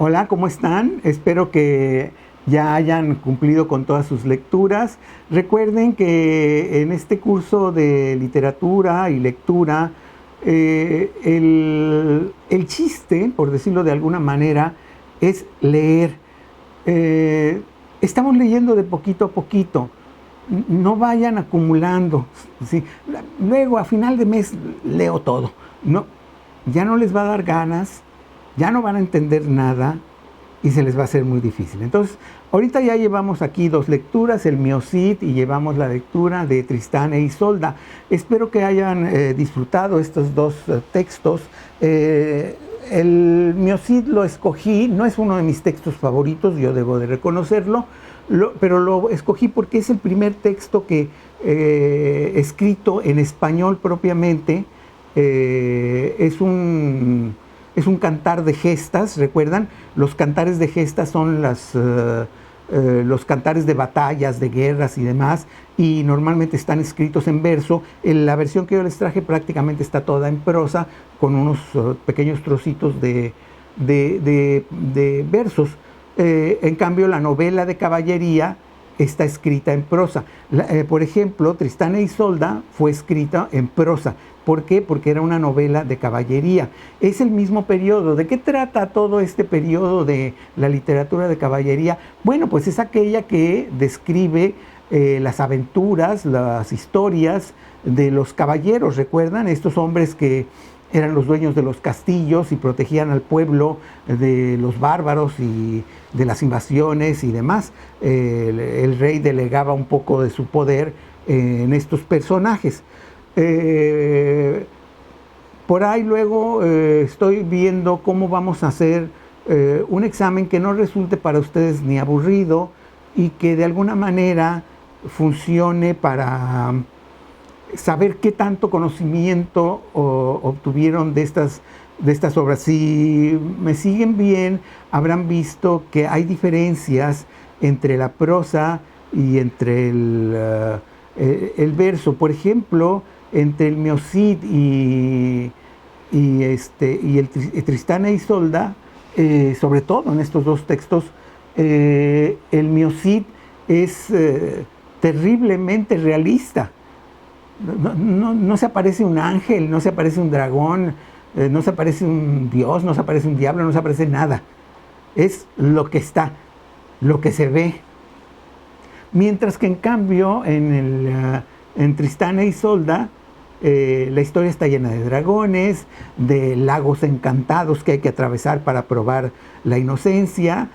Hola, ¿cómo están? Espero que ya hayan cumplido con todas sus lecturas. Recuerden que en este curso de literatura y lectura, el chiste, por decirlo de alguna manera, es leer. Estamos leyendo de poquito a poquito. No vayan acumulando. ¿Sí? Luego, a final de mes, leo todo. No, ya no les va a dar ganas, ya no van a entender nada y se les va a hacer muy difícil. Entonces, ahorita ya llevamos aquí 2 lecturas, el Miocid, y llevamos la lectura de Tristán e Isolda. Espero que hayan disfrutado estos 2 textos. El Miocid lo escogí, no es uno de mis textos favoritos, yo debo de reconocerlo, pero lo escogí porque es el primer texto que escrito en español propiamente. Es un cantar de gestas, ¿recuerdan? Los cantares de gestas son los cantares de batallas, de guerras y demás, y normalmente están escritos en verso. La versión que yo les traje prácticamente está toda en prosa, con unos pequeños trocitos de versos. En cambio, la novela de caballería está escrita en prosa. Por ejemplo, Tristán e Isolda fue escrita en prosa. ¿Por qué? Porque era una novela de caballería. Es el mismo periodo. ¿De qué trata todo este periodo de la literatura de caballería? Bueno, pues es aquella que describe las aventuras, las historias de los caballeros. ¿Recuerdan? Estos hombres que eran los dueños de los castillos y protegían al pueblo de los bárbaros y de las invasiones y demás. El rey delegaba un poco de su poder en estos personajes. Por ahí luego estoy viendo cómo vamos a hacer un examen que no resulte para ustedes ni aburrido y que de alguna manera funcione para saber qué tanto conocimiento obtuvieron de estas obras. Si me siguen bien, habrán visto que hay diferencias entre la prosa y entre el verso. Por ejemplo, entre el Miocid y el Tristán e Isolda, sobre todo en estos 2 textos, el Miocid es terriblemente realista. No se aparece un ángel, no se aparece un dragón, no se aparece un dios, no se aparece un diablo, no se aparece nada. Es lo que está, lo que se ve. Mientras que en cambio en Tristán e Isolda la historia está llena de dragones, de lagos encantados que hay que atravesar para probar la inocencia,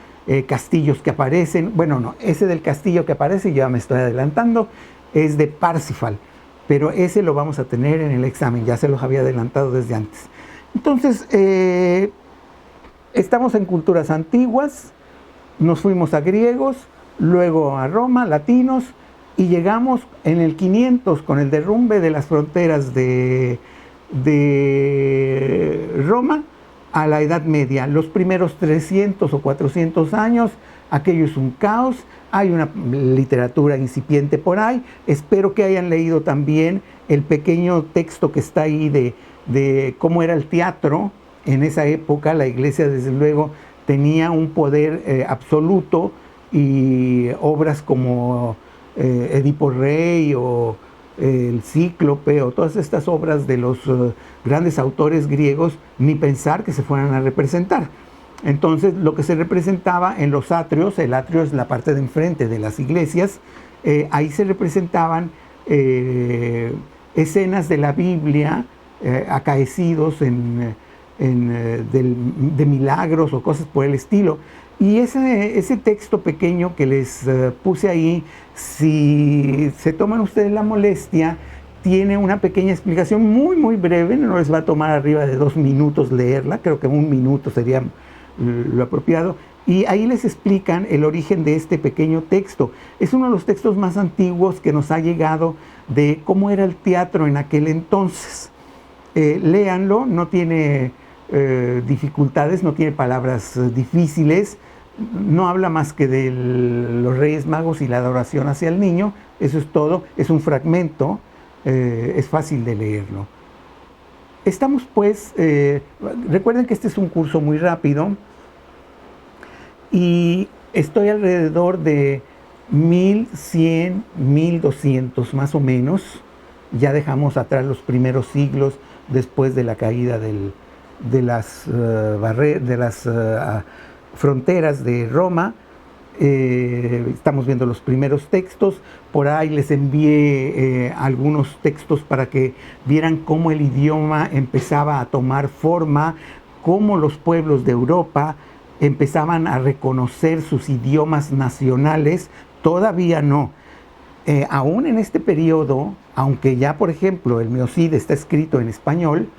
castillos que aparecen. Bueno, no, ese del castillo que aparece, ya me estoy adelantando, es de Parsifal, pero ese lo vamos a tener en el examen, ya se los había adelantado desde antes. Entonces, estamos en culturas antiguas, nos fuimos a griegos, luego a Roma, latinos, y llegamos en el 500 con el derrumbe de las fronteras de Roma a la Edad Media. Los primeros 300 o 400 años, aquello es un caos, hay una literatura incipiente por ahí. Espero que hayan leído también el pequeño texto que está ahí de cómo era el teatro en esa época. La iglesia, desde luego, tenía un poder absoluto, y obras como Edipo Rey o el Cíclope o todas estas obras de los grandes autores griegos, ni pensar que se fueran a representar. Entonces, lo que se representaba en los atrios, el atrio es la parte de enfrente de las iglesias, ahí se representaban escenas de la Biblia, acaecidos de milagros o cosas por el estilo. Y ese texto pequeño que les puse ahí, si se toman ustedes la molestia, tiene una pequeña explicación muy, muy breve. No les va a tomar arriba de 2 minutos leerla, creo que 1 minuto sería lo apropiado. Y ahí les explican el origen de este pequeño texto. Es uno de los textos más antiguos que nos ha llegado de cómo era el teatro en aquel entonces. Léanlo, no tiene dificultades, no tiene palabras difíciles, no habla más que de los Reyes Magos y la adoración hacia el niño. Eso es todo, es un fragmento, es fácil de leerlo. Estamos pues, recuerden que este es un curso muy rápido, y estoy alrededor de 1100, 1200 más o menos. Ya dejamos atrás los primeros siglos después de la caída de las fronteras de Roma. Estamos viendo los primeros textos. Por ahí les envié algunos textos para que vieran cómo el idioma empezaba a tomar forma, cómo los pueblos de Europa empezaban a reconocer sus idiomas nacionales. Todavía no. Aún en este periodo, aunque ya, por ejemplo, el Miocid está escrito en español,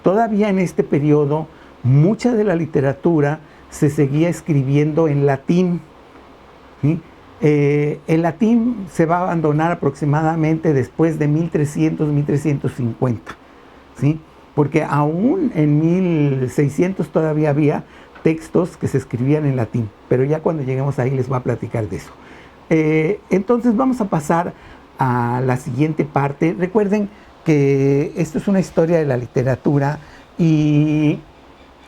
todavía en este periodo mucha de la literatura se seguía escribiendo en latín, ¿sí? El latín se va a abandonar aproximadamente después de 1300, 1350, ¿sí? Porque aún en 1600 todavía había textos que se escribían en latín, pero ya cuando lleguemos ahí les voy a platicar de eso. Entonces vamos a pasar a la siguiente parte. Recuerden que esto es una historia de la literatura y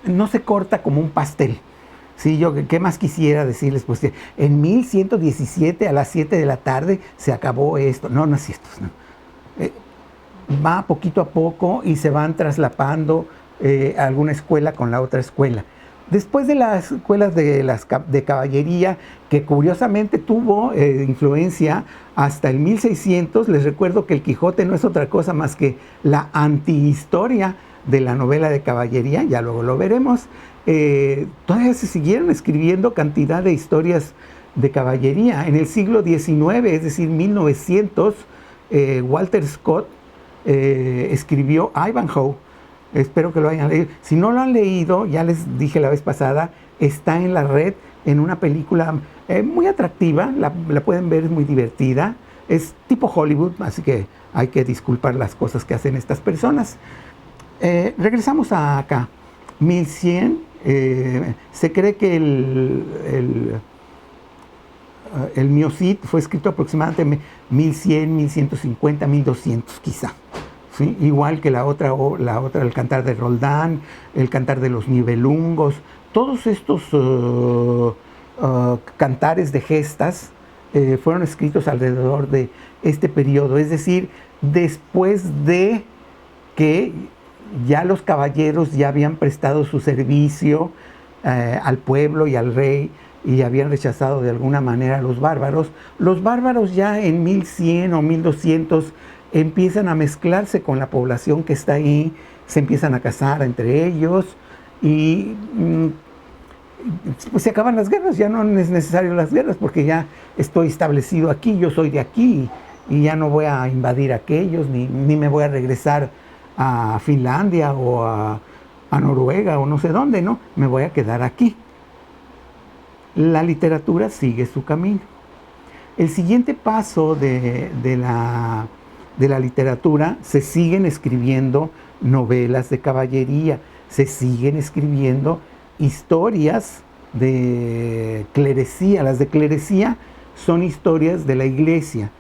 no se corta como un pastel. Sí, yo qué más quisiera decirles, pues que en 1117 a las 7 de la tarde se acabó esto. No, no es cierto. No. Va poquito a poco y se van traslapando alguna escuela con la otra escuela. Después de las escuelas de caballería, que curiosamente tuvo influencia hasta el 1600, les recuerdo que el Quijote no es otra cosa más que la antihistoria de la novela de caballería, ya luego lo veremos. Todavía se siguieron escribiendo cantidad de historias de caballería. En el siglo XIX, es decir, 1900, Walter Scott escribió Ivanhoe. Espero que lo hayan leído. Si no lo han leído, ya les dije la vez pasada, está en la red en una película muy atractiva, la pueden ver, es muy divertida, es tipo Hollywood, así que hay que disculpar las cosas que hacen estas personas. Regresamos a acá, 1100, se cree que el Miocid fue escrito aproximadamente 1100, 1150, 1200 quizá. ¿Sí? Igual que la otra, el Cantar de Roldán, el Cantar de los Nibelungos, todos estos cantares de gestas fueron escritos alrededor de este periodo, es decir, después de que ya los caballeros ya habían prestado su servicio al pueblo y al rey y habían rechazado de alguna manera a los bárbaros. Los bárbaros ya en 1100 o 1200 empiezan a mezclarse con la población que está ahí, se empiezan a casar entre ellos y pues se acaban las guerras. Ya no es necesario las guerras porque ya estoy establecido aquí, yo soy de aquí y ya no voy a invadir a aquellos ni me voy a regresar a Finlandia o a Noruega o no sé dónde, ¿no? Me voy a quedar aquí. La literatura sigue su camino. El siguiente paso de la literatura, se siguen escribiendo novelas de caballería, se siguen escribiendo historias de clerecía. Las de clerecía son historias de la iglesia,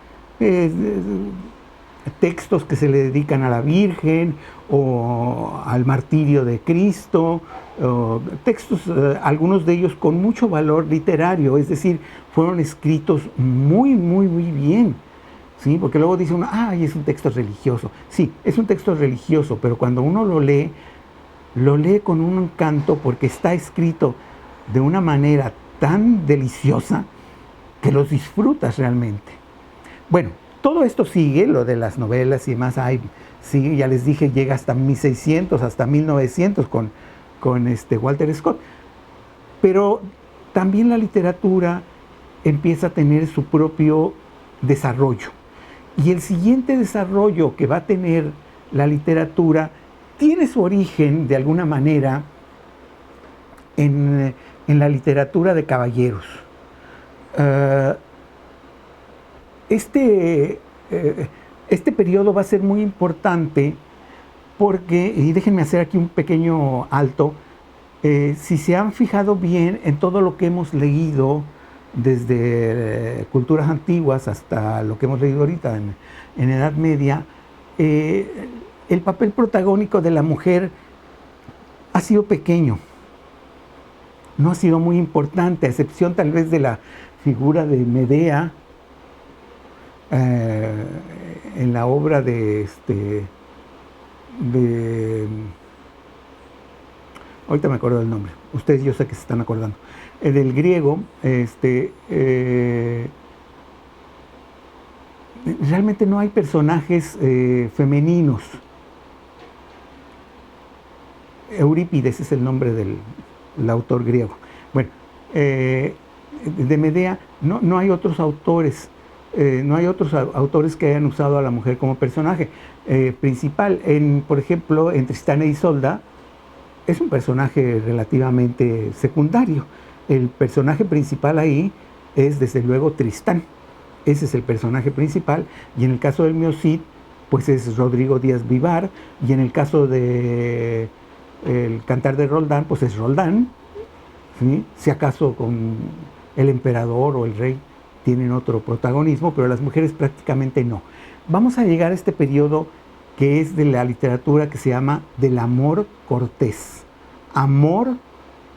textos que se le dedican a la Virgen o al martirio de Cristo, textos, algunos de ellos con mucho valor literario, es decir, fueron escritos muy, muy, muy bien. ¿Sí? Porque luego dice uno, ¡ay, es un texto religioso! Sí, es un texto religioso, pero cuando uno lo lee con un encanto porque está escrito de una manera tan deliciosa que los disfrutas realmente. Bueno, todo esto sigue, lo de las novelas y demás, sigue, ya les dije, llega hasta 1600, hasta 1900 con Walter Scott. Pero también la literatura empieza a tener su propio desarrollo. Y el siguiente desarrollo que va a tener la literatura tiene su origen, de alguna manera, en la literatura de caballeros. Este periodo va a ser muy importante porque, y déjenme hacer aquí un pequeño alto, si se han fijado bien en todo lo que hemos leído, desde culturas antiguas hasta lo que hemos leído ahorita en Edad Media, el papel protagónico de la mujer ha sido pequeño. no ha sido muy importante, a excepción tal vez de la figura de Medea en la obra de ahorita me acuerdo del nombre, ustedes yo sé que se están acordando, del griego, realmente no hay personajes femeninos. Eurípides es el nombre del autor griego. Bueno, de Medea no hay otros autores, no hay otros autores que hayan usado a la mujer como personaje principal. Por ejemplo, en Tristán e Isolda es un personaje relativamente secundario. El personaje principal ahí es desde luego Tristán. Ese es el personaje principal, y en el caso del Mio Cid, pues es Rodrigo Díaz Vivar, y en el caso de el Cantar de Roldán, pues es Roldán, ¿sí? Si acaso con el emperador o el rey tienen otro protagonismo, pero las mujeres prácticamente no. Vamos a llegar a este periodo que es de la literatura que se llama del amor cortés. Amor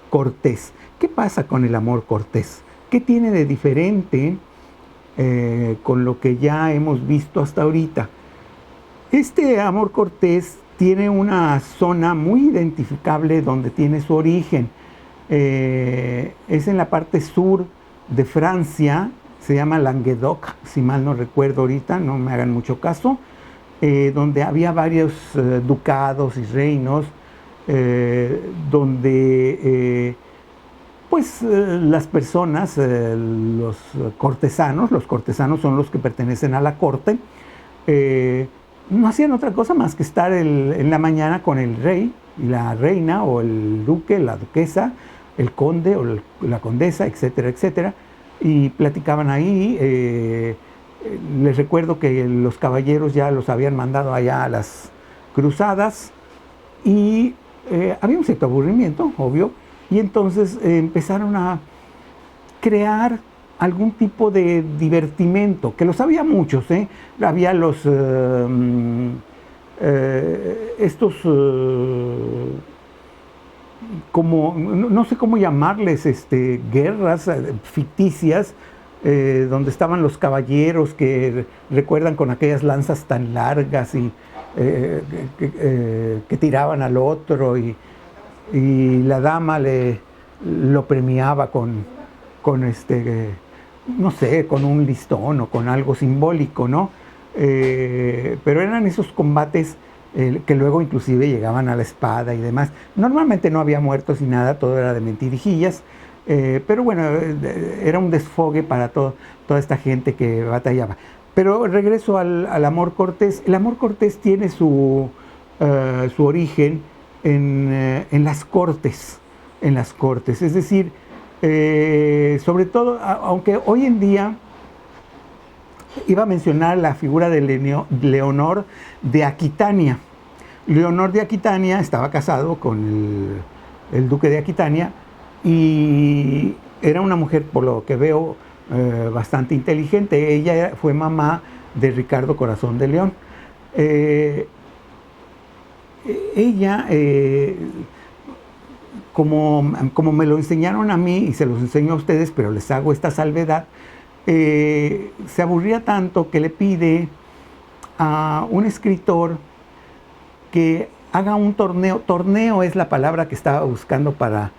cortés. ¿Qué pasa con el amor cortés? ¿Qué tiene de diferente con lo que ya hemos visto hasta ahorita? Este amor cortés tiene una zona muy identificable donde tiene su origen. Es en la parte sur de Francia, se llama Languedoc, si mal no recuerdo ahorita, no me hagan mucho caso, donde había varios ducados y reinos, donde las personas, los cortesanos son los que pertenecen a la corte, no hacían otra cosa más que estar en la mañana con el rey y la reina, o el duque, la duquesa, el conde o la condesa, etcétera, etcétera, y platicaban ahí. Les recuerdo que los caballeros ya los habían mandado allá a las cruzadas, y había un cierto aburrimiento, obvio, y entonces empezaron a crear algún tipo de divertimento, que los había muchos, había los como no sé cómo llamarles, guerras ficticias, donde estaban los caballeros que recuerdan con aquellas lanzas tan largas y que tiraban al otro, y la dama lo premiaba con no sé, con un listón o con algo simbólico, ¿no? Pero eran esos combates que luego inclusive llegaban a la espada y demás. Normalmente no había muertos y nada, todo era de mentirijillas, pero bueno, era un desfogue para toda esta gente que batallaba. Pero regreso al amor cortés. El amor cortés tiene su origen en las cortes, es decir, sobre todo, aunque hoy en día iba a mencionar la figura de Leonor de Aquitania. Leonor de Aquitania estaba casado con el duque de Aquitania, y era una mujer, por lo que veo, bastante inteligente. Ella fue mamá de Ricardo Corazón de León. Ella, como me lo enseñaron a mí, y se los enseño a ustedes, pero les hago esta salvedad, se aburría tanto que le pide a un escritor que haga un torneo. Torneo es la palabra que estaba buscando para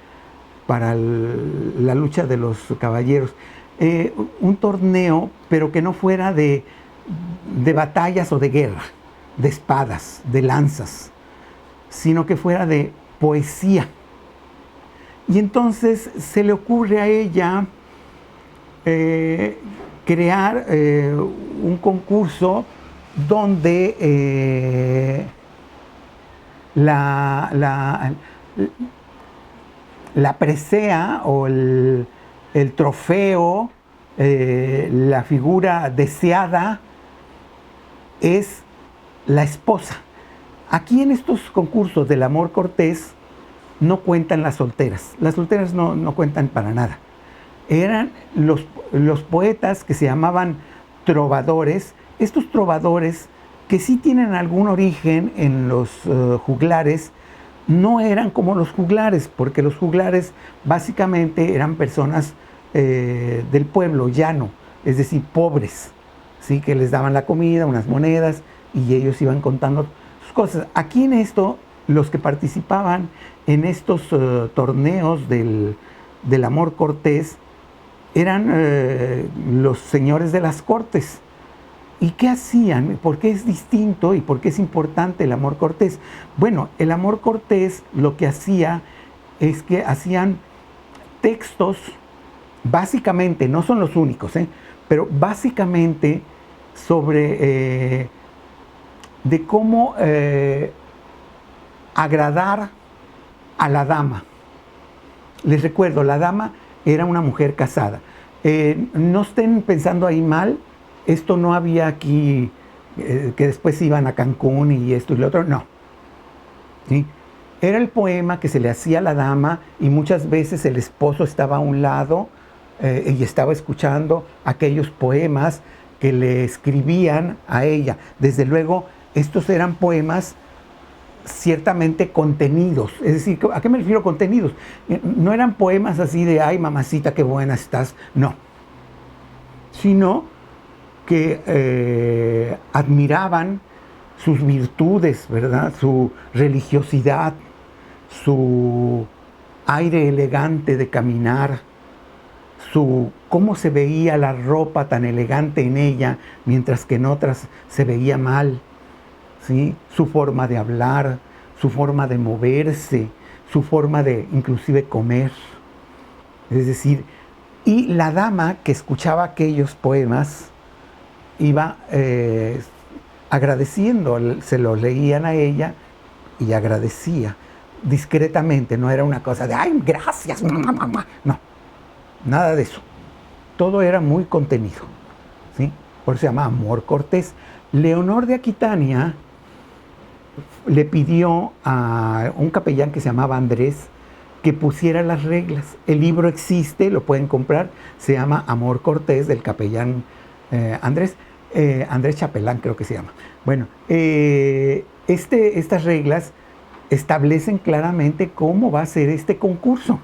la lucha de los caballeros. Un torneo, pero que no fuera de batallas o de guerra, de espadas, de lanzas, sino que fuera de poesía. Y entonces se le ocurre a ella crear un concurso donde la presea o el trofeo, la figura deseada es la esposa. Aquí en estos concursos del amor cortés no cuentan las solteras. Las solteras no cuentan para nada. Eran los poetas que se llamaban trovadores. Estos trovadores, que sí tienen algún origen en los juglares, no eran como los juglares, porque los juglares básicamente eran personas del pueblo llano, es decir, pobres, ¿sí? Que les daban la comida, unas monedas, y ellos iban contando sus cosas. Aquí en esto, los que participaban en estos torneos del amor cortés eran los señores de las cortes. ¿Y qué hacían? ¿Por qué es distinto y por qué es importante el amor cortés? Bueno, el amor cortés lo que hacía es que hacían textos, básicamente, no son los únicos, pero básicamente sobre de cómo agradar a la dama. Les recuerdo, la dama era una mujer casada. No estén pensando ahí mal, esto no había aquí que después iban a Cancún y esto y lo otro, no. ¿Sí? Era el poema que se le hacía a la dama y muchas veces el esposo estaba a un lado y estaba escuchando aquellos poemas que le escribían a ella. Desde luego, estos eran poemas ciertamente contenidos. Es decir, ¿a qué me refiero contenidos? No eran poemas así de, ay, mamacita, qué buena estás. No. Sino que admiraban sus virtudes, ¿verdad? Su religiosidad, su aire elegante de caminar, cómo se veía la ropa tan elegante en ella, mientras que en otras se veía mal, ¿sí? Su forma de hablar, su forma de moverse, su forma de inclusive comer. Es decir, y la dama que escuchaba aquellos poemas iba agradeciendo, se los leían a ella y agradecía discretamente, no era una cosa de, ay, gracias, mamá. No, nada de eso. Todo era muy contenido, ¿sí? Por eso se llama amor cortés. Leonor de Aquitania le pidió a un capellán que se llamaba Andrés que pusiera las reglas. El libro existe, lo pueden comprar, se llama Amor Cortés, del capellán Andrés Chapelán, creo que se llama. Bueno, estas reglas establecen claramente cómo va a ser este concurso.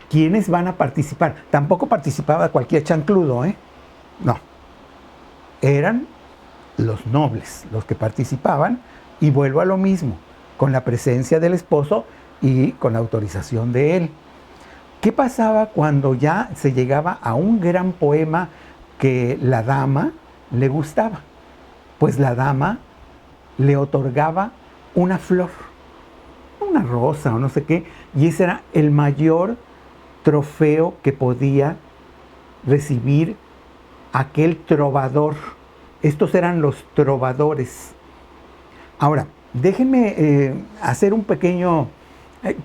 ¿Quiénes van a participar? Tampoco participaba cualquier chancludo, No. Eran los nobles los que participaban, y vuelvo a lo mismo, con la presencia del esposo y con la autorización de él. ¿Qué pasaba cuando ya se llegaba a un gran poema que la dama le gustaba? Pues la dama le otorgaba una flor, una rosa o no sé qué, y ese era el mayor trofeo que podía recibir aquel trovador. Estos eran los trovadores. Ahora, déjenme hacer un pequeño...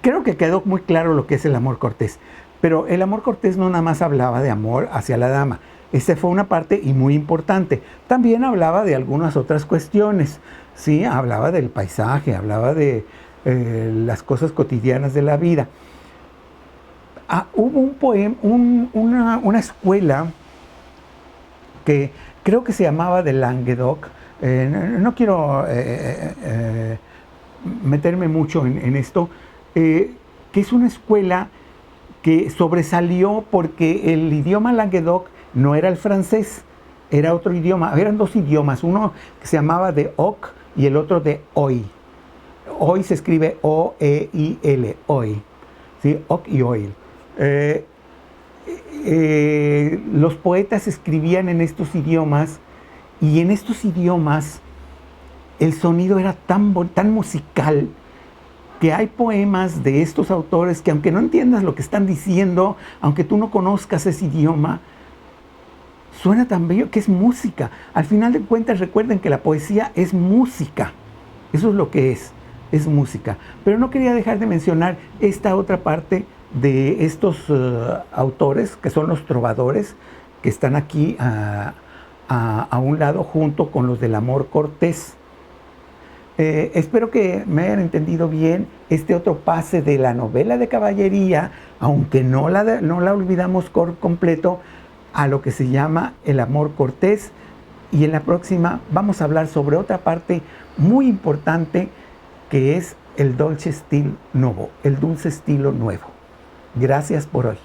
creo que quedó muy claro lo que es el amor cortés, pero el amor cortés no nada más hablaba de amor hacia la dama. Esta fue una parte y muy importante. También hablaba de algunas otras cuestiones, ¿sí? Hablaba del paisaje, hablaba de las cosas cotidianas de la vida. Hubo un poema, una escuela que creo que se llamaba de Languedoc. No quiero meterme mucho en esto, que es una escuela que sobresalió porque el idioma Languedoc no era el francés, era otro idioma. Eran dos idiomas, uno que se llamaba de Oc y el otro de Oil. Oil se escribe O-E-I-L, Oil, ¿sí? Oc y Oil. Los poetas escribían en estos idiomas, y en estos idiomas el sonido era tan musical que hay poemas de estos autores que, aunque no entiendas lo que están diciendo, aunque tú no conozcas ese idioma, suena tan bello que es música. Al final de cuentas, recuerden que la poesía es música. Eso es lo que es música. Pero no quería dejar de mencionar esta otra parte de estos autores, que son los trovadores, que están aquí a un lado junto con los del amor cortés. Espero que me hayan entendido bien este otro pase de la novela de caballería, aunque no la olvidamos por completo, a lo que se llama el amor cortés. Y en la próxima vamos a hablar sobre otra parte muy importante que es el dolce stil nuevo, el dulce estilo nuevo. Gracias por hoy.